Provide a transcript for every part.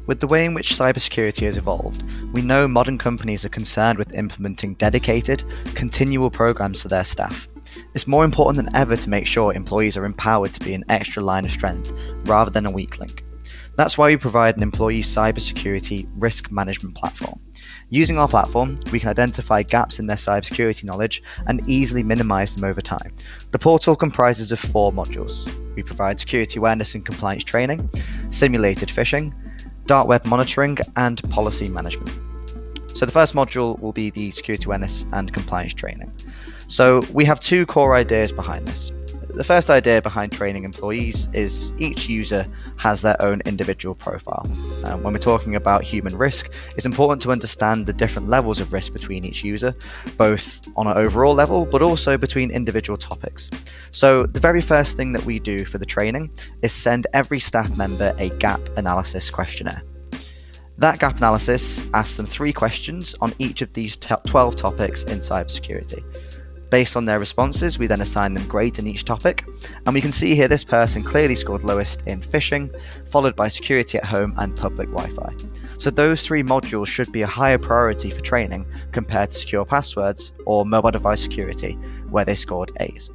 With the way in which cybersecurity has evolved, we know modern companies are concerned with implementing dedicated, continual programs for their staff. It's more important than ever to make sure employees are empowered to be an extra line of strength rather than a weak link. That's why we provide an employee cybersecurity risk management platform. Using our platform, we can identify gaps in their cybersecurity knowledge and easily minimize them over time. The portal comprises of 4 modules. We provide security awareness and compliance training, simulated phishing, dark web monitoring, and policy management. So the first module will be the security awareness and compliance training. So we have 2 core ideas behind this. The first idea behind training employees is each user has their own individual profile. When we're talking about human risk, it's important to understand the different levels of risk between each user, both on an overall level, but also between individual topics. So the very first thing that we do for the training is send every staff member a gap analysis questionnaire. That gap analysis asks them 3 questions on each of these 12 topics in cybersecurity. Based on their responses, we then assign them grades in each topic, and we can see here this person clearly scored lowest in phishing, followed by security at home and public Wi-Fi. So those 3 modules should be a higher priority for training compared to secure passwords or mobile device security, where they scored A's.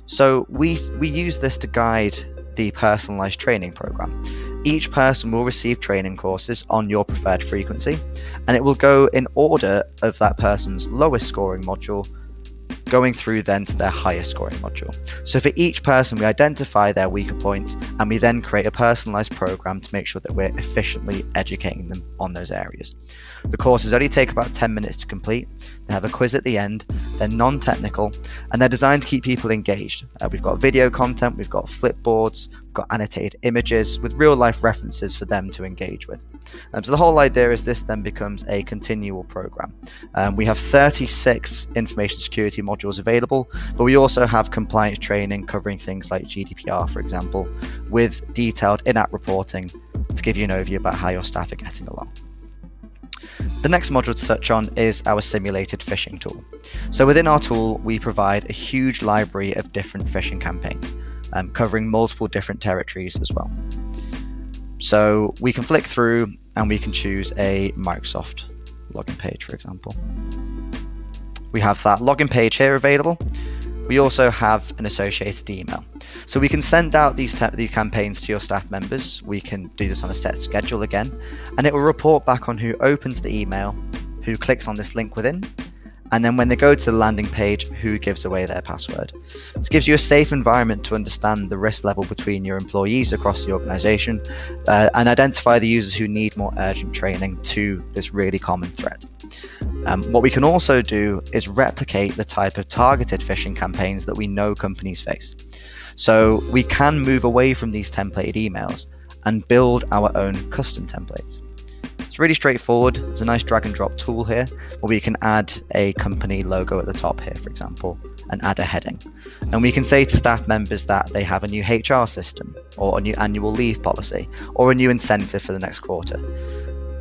So we use this to guide the personalized training program. Each person will receive training courses on your preferred frequency, and it will go in order of that person's lowest scoring module going through then to their highest scoring module. So for each person, we identify their weaker points, and we then create a personalized program to make sure that we're efficiently educating them on those areas. The courses only take about 10 minutes to complete. They have a quiz at the end. They're non-technical, and they're designed to keep people engaged. We've got video content, we've got flipboards, we've got annotated images with real-life references for them to engage with. So the whole idea is this then becomes a continual program. We have 36 information security modules available, but we also have compliance training covering things like GDPR, for example, with detailed in-app reporting to give you an overview about how your staff are getting along. The next module to touch on is our simulated phishing tool. So within our tool, we provide a huge library of different phishing campaigns, covering multiple different territories as well. So we can flick through and we can choose a Microsoft login page, for example. We have that login page here available. We also have an associated email. So we can send out these campaigns to your staff members. We can do this on a set schedule again, and it will report back on who opens the email, who clicks on this link within, and then when they go to the landing page, who gives away their password. This gives you a safe environment to understand the risk level between your employees across the organization and identify the users who need more urgent training to this really common threat. What we can also do is replicate the type of targeted phishing campaigns that we know companies face. So we can move away from these templated emails and build our own custom templates. It's really straightforward. There's a nice drag and drop tool here where we can add a company logo at the top here, for example, and add a heading. And we can say to staff members that they have a new HR system or a new annual leave policy or a new incentive for the next quarter.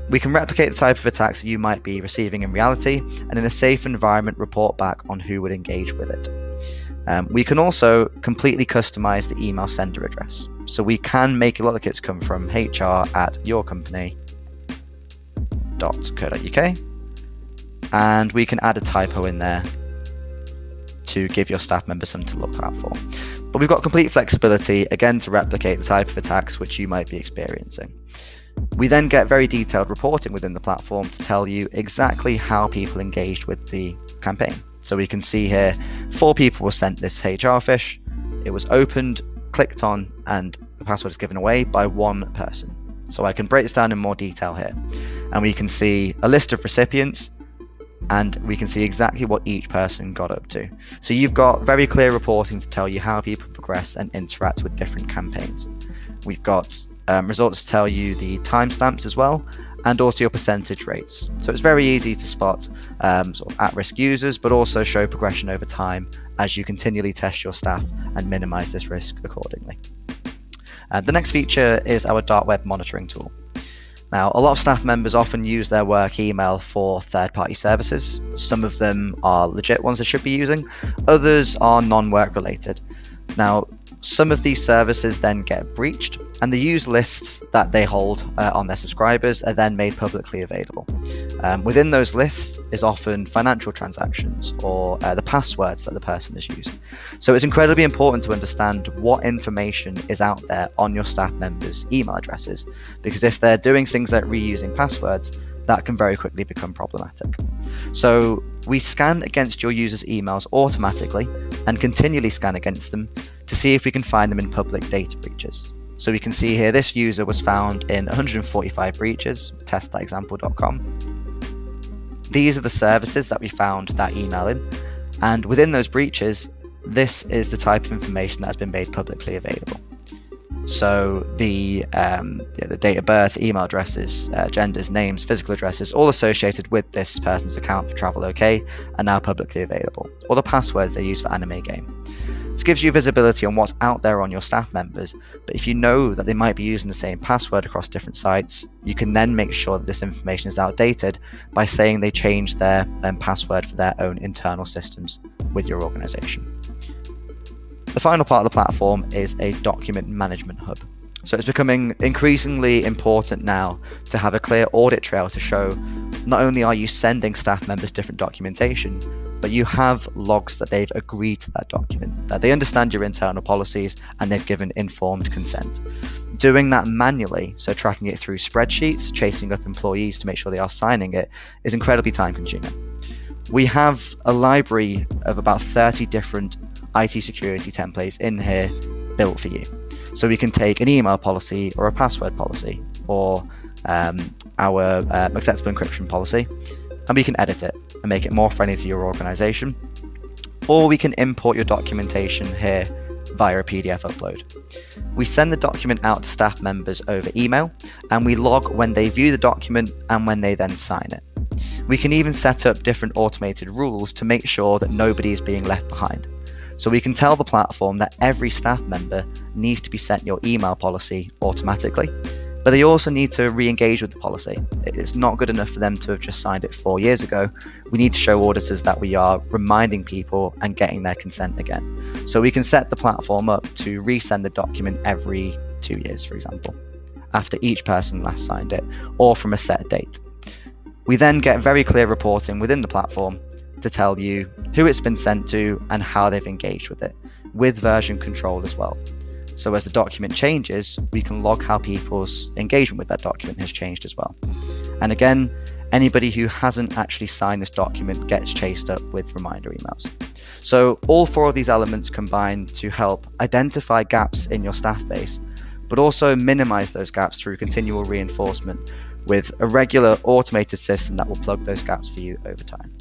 We can replicate the type of attacks that you might be receiving in reality and in a safe environment report back on who would engage with it. We can also completely customize the email sender address. So we can make a lot of kits come from hr@yourcompany.co.uk, and we can add a typo in there to give your staff members something to look out for. But we've got complete flexibility, again, to replicate the type of attacks which you might be experiencing. We then get very detailed reporting within the platform to tell you exactly how people engaged with the campaign. So we can see here 4 people were sent this HR phish. It was opened, clicked on, and the password is given away by 1 person. So I can break this down in more detail here. And we can see a list of recipients, and we can see exactly what each person got up to. So you've got very clear reporting to tell you how people progress and interact with different campaigns. We've got results to tell you the timestamps as well, and also your percentage rates. So it's very easy to spot sort of at-risk users, but also show progression over time as you continually test your staff and minimize this risk accordingly. The next feature is our dark web monitoring tool. Now, a lot of staff members often use their work email for third-party services. Some of them are legit ones they should be using. Others are non-work related. Now, Some of these services then get breached, and the user lists that they hold on their subscribers are then made publicly available. Within those lists is often financial transactions or the passwords that the person has used. So it's incredibly important to understand what information is out there on your staff members' email addresses, because if they're doing things like reusing passwords, that can very quickly become problematic. So we scan against your users' emails automatically and continually scan against them to see if we can find them in public data breaches. So we can see here this user was found in 145 breaches, test.example.com. These are the services that we found that email in, and within those breaches, this is the type of information that has been made publicly available. So the date of birth, email addresses, genders, names, physical addresses, all associated with this person's account for Travel-OK are now publicly available, or the passwords they use for Anime Game. This gives you visibility on what's out there on your staff members, but if you know that they might be using the same password across different sites, you can then make sure that this information is outdated by saying they changed their password for their own internal systems with your organization. The final part of the platform is a document management hub. So it's becoming increasingly important now to have a clear audit trail to show not only are you sending staff members different documentation, but you have logs that they've agreed to that document, that they understand your internal policies and they've given informed consent. Doing that manually, so tracking it through spreadsheets, chasing up employees to make sure they are signing it, is incredibly time consuming. We have a library of about 30 different IT security templates in here built for you. So we can take an email policy or a password policy or our acceptable encryption policy, and we can edit it and make it more friendly to your organization. Or we can import your documentation here via a PDF upload. We send the document out to staff members over email, and we log when they view the document and when they then sign it. We can even set up different automated rules to make sure that nobody is being left behind. So we can tell the platform that every staff member needs to be sent your email policy automatically, but they also need to re-engage with the policy. It's not good enough for them to have just signed it 4 years ago. We need to show auditors that we are reminding people and getting their consent again. So we can set the platform up to resend the document every 2 years, for example, after each person last signed it, or from a set date. We then get very clear reporting within the platform to tell you who it's been sent to and how they've engaged with it, with version control as well. So as the document changes, we can log how people's engagement with that document has changed as well. And again, anybody who hasn't actually signed this document gets chased up with reminder emails. So all four of these elements combine to help identify gaps in your staff base, but also minimize those gaps through continual reinforcement with a regular automated system that will plug those gaps for you over time.